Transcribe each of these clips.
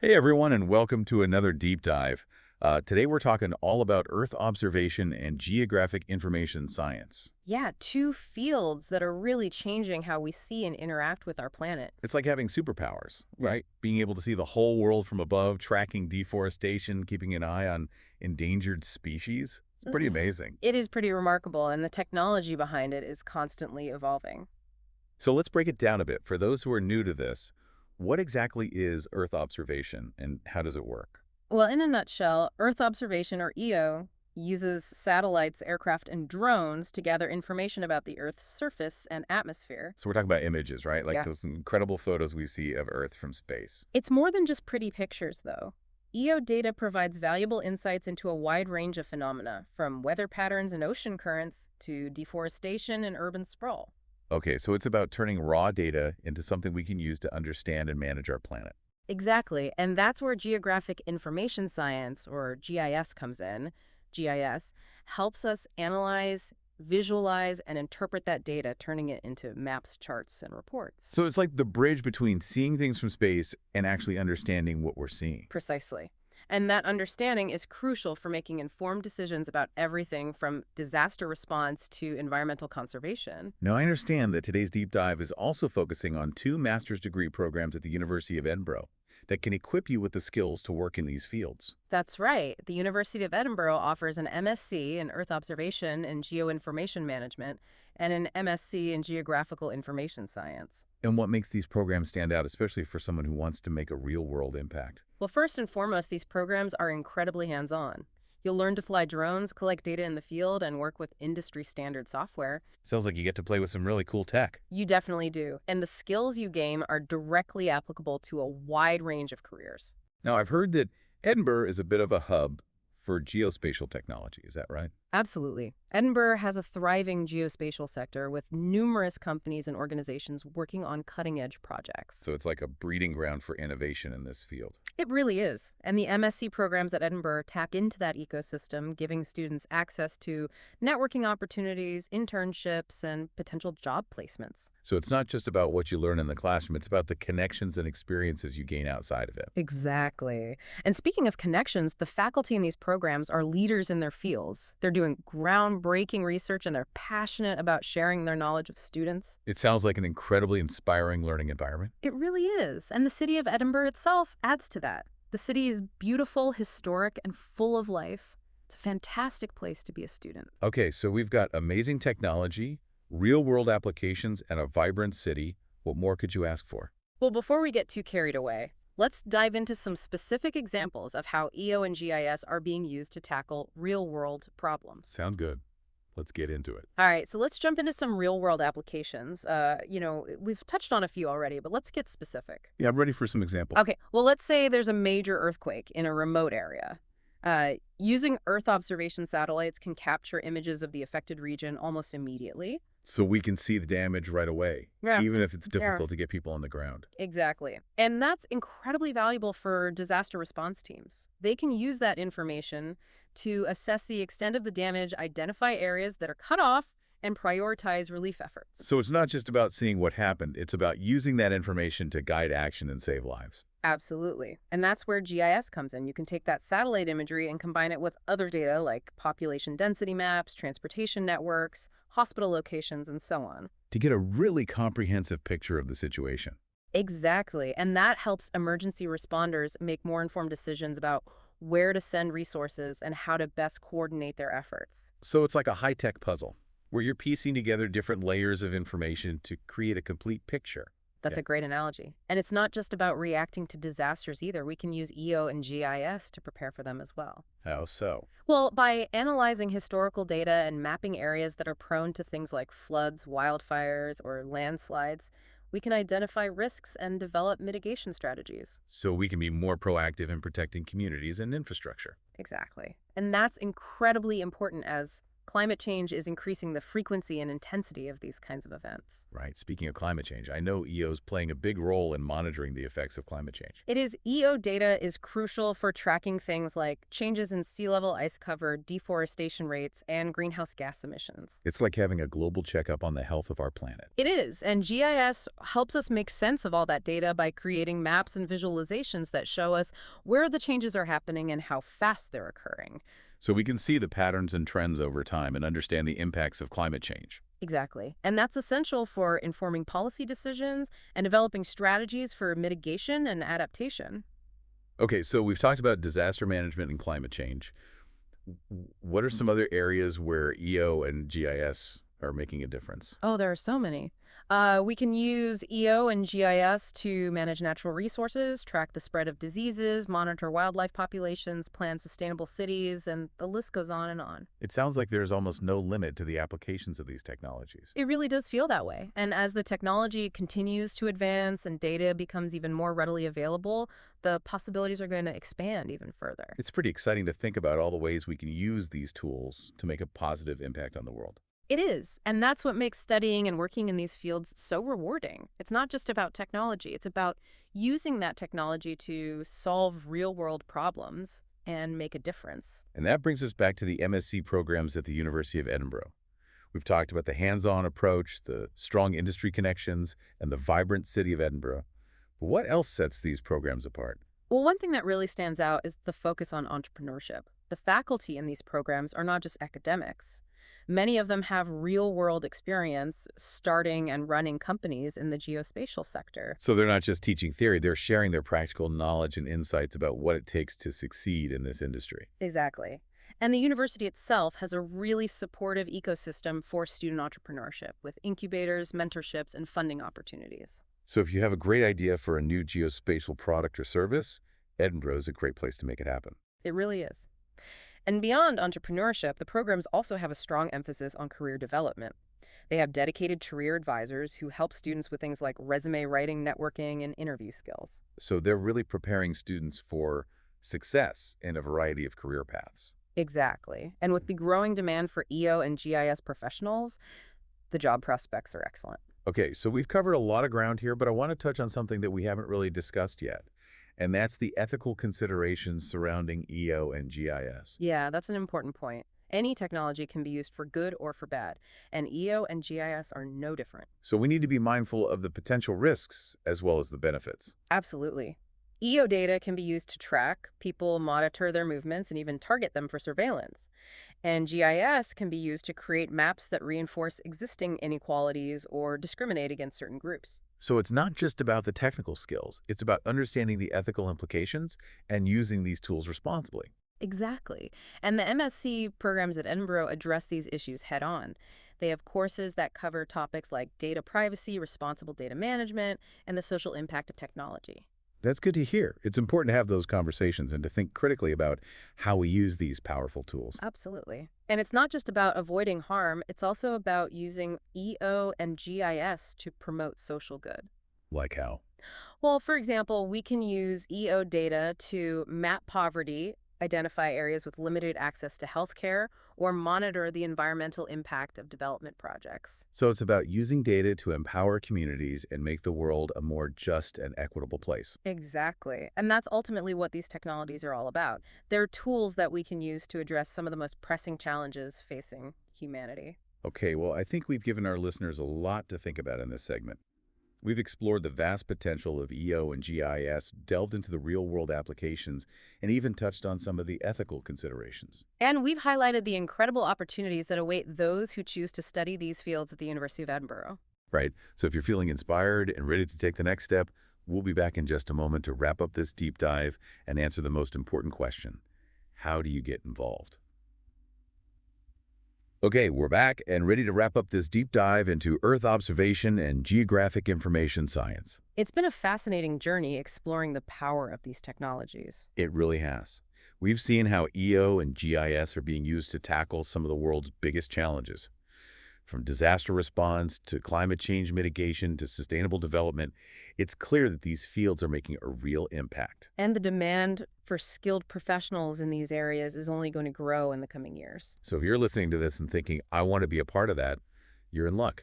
Hey everyone, and welcome to another deep dive. Today we're talking all about Earth observation and geographic information science. Yeah, two fields that are really changing how we see and interact with our planet. It's like having superpowers, right? Being able to see the whole world from above, tracking deforestation, keeping an eye on endangered species. It's pretty amazing. It is pretty remarkable, and the technology behind it is constantly evolving. So let's break it down a bit. For those who are new to this, what exactly is Earth observation and how does it work? Well, in a nutshell, Earth observation, or EO, uses satellites, aircraft, and drones to gather information about the Earth's surface and atmosphere. So we're talking about images, right? Like Yeah. those incredible photos we see of Earth from space. It's more than just pretty pictures, though. EO data provides valuable insights into a wide range of phenomena, from weather patterns and ocean currents to deforestation and urban sprawl. Okay, so it's about turning raw data into something we can use to understand and manage our planet. Exactly, and that's where geographic information science, or GIS, comes in. GIS helps us analyze, visualize, and interpret that data, turning it into maps, charts, and reports. So it's like the bridge between seeing things from space and actually understanding what we're seeing. Precisely. And that understanding is crucial for making informed decisions about everything from disaster response to environmental conservation. Now, I understand that today's deep dive is also focusing on two master's degree programs at the University of Edinburgh that can equip you with the skills to work in these fields. That's right. The University of Edinburgh offers an MSc in Earth Observation and Geoinformation Management and an MSc in Geographical Information Science. And what makes these programs stand out, especially for someone who wants to make a real-world impact? Well, first and foremost, these programs are incredibly hands-on. You'll learn to fly drones, collect data in the field, and work with industry-standard software. Sounds like you get to play with some really cool tech. You definitely do. And the skills you gain are directly applicable to a wide range of careers. Now, I've heard that Edinburgh is a bit of a hub for geospatial technology. Is that right? Absolutely. Edinburgh has a thriving geospatial sector with numerous companies and organizations working on cutting-edge projects. So it's like a breeding ground for innovation in this field. It really is. And the MSc programs at Edinburgh tap into that ecosystem, giving students access to networking opportunities, internships, and potential job placements. So it's not just about what you learn in the classroom, it's about the connections and experiences you gain outside of it. Exactly. And speaking of connections, the faculty in these programs are leaders in their fields. They're doing groundbreaking research and they're passionate about sharing their knowledge with students. It sounds like an incredibly inspiring learning environment. It really is. And the city of Edinburgh itself adds to that. The city is beautiful, historic, and full of life. It's a fantastic place to be a student. Okay, so we've got amazing technology, real-world applications, and a vibrant city. What more could you ask for? Well, before we get too carried away, let's dive into some specific examples of how EO and GIS are being used to tackle real-world problems. Sounds good. Let's get into it. All right, so let's jump into some real-world applications. We've touched on a few already, but let's get specific. Yeah, I'm ready for some examples. Okay, well, let's say there's a major earthquake in a remote area. Using Earth observation satellites can capture images of the affected region almost immediately. So we can see the damage right away, Yeah. even if it's difficult to get people on the ground. Exactly. And that's incredibly valuable for disaster response teams. They can use that information to assess the extent of the damage, identify areas that are cut off, and prioritize relief efforts. So it's not just about seeing what happened, it's about using that information to guide action and save lives. Absolutely. And that's where GIS comes in. You can take that satellite imagery and combine it with other data like population density maps, transportation networks, hospital locations, and so on. To get a really comprehensive picture of the situation. Exactly. And that helps emergency responders make more informed decisions about where to send resources and how to best coordinate their efforts. So it's like a high-tech puzzle, where you're piecing together different layers of information to create a complete picture. That's a great analogy. And it's not just about reacting to disasters either. We can use EO and GIS to prepare for them as well. How so? Well, by analyzing historical data and mapping areas that are prone to things like floods, wildfires, or landslides, we can identify risks and develop mitigation strategies. So we can be more proactive in protecting communities and infrastructure. Exactly. And that's incredibly important as climate change is increasing the frequency and intensity of these kinds of events. Right. Speaking of climate change, I know EO is playing a big role in monitoring the effects of climate change. It is EO data is crucial for tracking things like changes in sea level ice cover, deforestation rates, and greenhouse gas emissions. It's like having a global checkup on the health of our planet. It is, and GIS helps us make sense of all that data by creating maps and visualizations that show us where the changes are happening and how fast they're occurring. So we can see the patterns and trends over time and understand the impacts of climate change. Exactly. And that's essential for informing policy decisions and developing strategies for mitigation and adaptation. Okay, so we've talked about disaster management and climate change. What are some other areas where EO and GIS are making a difference? Oh, there are so many. We can use EO and GIS to manage natural resources, track the spread of diseases, monitor wildlife populations, plan sustainable cities, and the list goes on and on. It sounds like there's almost no limit to the applications of these technologies. It really does feel that way. And as the technology continues to advance and data becomes even more readily available, the possibilities are going to expand even further. It's pretty exciting to think about all the ways we can use these tools to make a positive impact on the world. It is, and that's what makes studying and working in these fields so rewarding. It's not just about technology, it's about using that technology to solve real-world problems and make a difference. And that brings us back to the MSc programs at the University of Edinburgh. We've talked about the hands-on approach, the strong industry connections, and the vibrant city of Edinburgh. But what else sets these programs apart? Well, one thing that really stands out is the focus on entrepreneurship. The faculty in these programs are not just academics. Many of them have real-world experience starting and running companies in the geospatial sector. So they're not just teaching theory, they're sharing their practical knowledge and insights about what it takes to succeed in this industry. Exactly. And the university itself has a really supportive ecosystem for student entrepreneurship with incubators, mentorships, and funding opportunities. So if you have a great idea for a new geospatial product or service, Edinburgh is a great place to make it happen. It really is. And beyond entrepreneurship, the programs also have a strong emphasis on career development. They have dedicated career advisors who help students with things like resume writing, networking, and interview skills. So they're really preparing students for success in a variety of career paths. Exactly. And with the growing demand for EO and GIS professionals, the job prospects are excellent. Okay, so we've covered a lot of ground here, but I want to touch on something that we haven't really discussed yet, and that's the ethical considerations surrounding EO and GIS. Yeah, that's an important point. Any technology can be used for good or for bad, and EO and GIS are no different. So we need to be mindful of the potential risks as well as the benefits. Absolutely. EO data can be used to track people, monitor their movements, and even target them for surveillance. And GIS can be used to create maps that reinforce existing inequalities or discriminate against certain groups. So it's not just about the technical skills, it's about understanding the ethical implications and using these tools responsibly. Exactly. And the MSc programs at Edinburgh address these issues head on. They have courses that cover topics like data privacy, responsible data management, and the social impact of technology. That's good to hear. It's important to have those conversations and to think critically about how we use these powerful tools. Absolutely. And it's not just about avoiding harm, it's also about using EO and GIS to promote social good. Like how? Well, for example, we can use EO data to map poverty, identify areas with limited access to healthcare, or monitor the environmental impact of development projects. So it's about using data to empower communities and make the world a more just and equitable place. Exactly. And that's ultimately what these technologies are all about. They're tools that we can use to address some of the most pressing challenges facing humanity. Okay, well, I think we've given our listeners a lot to think about in this segment. We've explored the vast potential of EO and GIS, delved into the real-world applications, and even touched on some of the ethical considerations. And we've highlighted the incredible opportunities that await those who choose to study these fields at the University of Edinburgh. Right, so if you're feeling inspired and ready to take the next step, we'll be back in just a moment to wrap up this deep dive and answer the most important question. How do you get involved? Okay, we're back and ready to wrap up this deep dive into Earth observation and geographic information science. It's been a fascinating journey exploring the power of these technologies. It really has. We've seen how EO and GIS are being used to tackle some of the world's biggest challenges. From disaster response to climate change mitigation to sustainable development, it's clear that these fields are making a real impact. And the demand for skilled professionals in these areas is only going to grow in the coming years. So if you're listening to this and thinking, I want to be a part of that, you're in luck.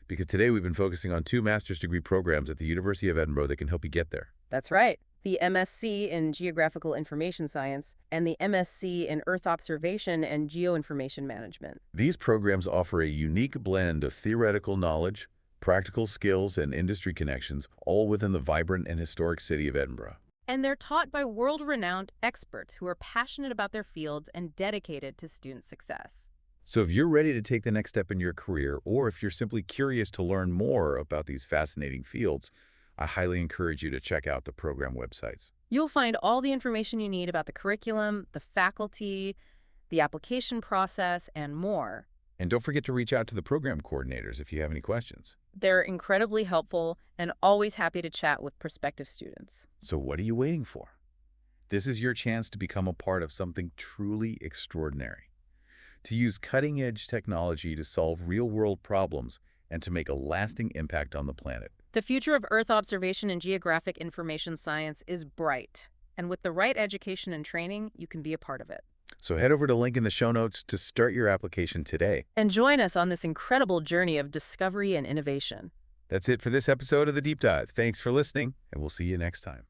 Because today we've been focusing on 2 master's degree programs at the University of Edinburgh that can help you get there. That's right. The MSc in Geographical Information Science and the MSc in Earth Observation and Geoinformation Management. These programs offer a unique blend of theoretical knowledge, practical skills, and industry connections, all within the vibrant and historic city of Edinburgh. And they're taught by world-renowned experts who are passionate about their fields and dedicated to student success. So if you're ready to take the next step in your career, or if you're simply curious to learn more about these fascinating fields, I highly encourage you to check out the program websites. You'll find all the information you need about the curriculum, the faculty, the application process, and more. And don't forget to reach out to the program coordinators if you have any questions. They're incredibly helpful and always happy to chat with prospective students. So what are you waiting for? This is your chance to become a part of something truly extraordinary. To use cutting-edge technology to solve real-world problems and to make a lasting impact on the planet. The future of Earth observation and geographic information science is bright, and with the right education and training, you can be a part of it. So head over to the link in the show notes to start your application today. And join us on this incredible journey of discovery and innovation. That's it for this episode of The Deep Dive. Thanks for listening, and we'll see you next time.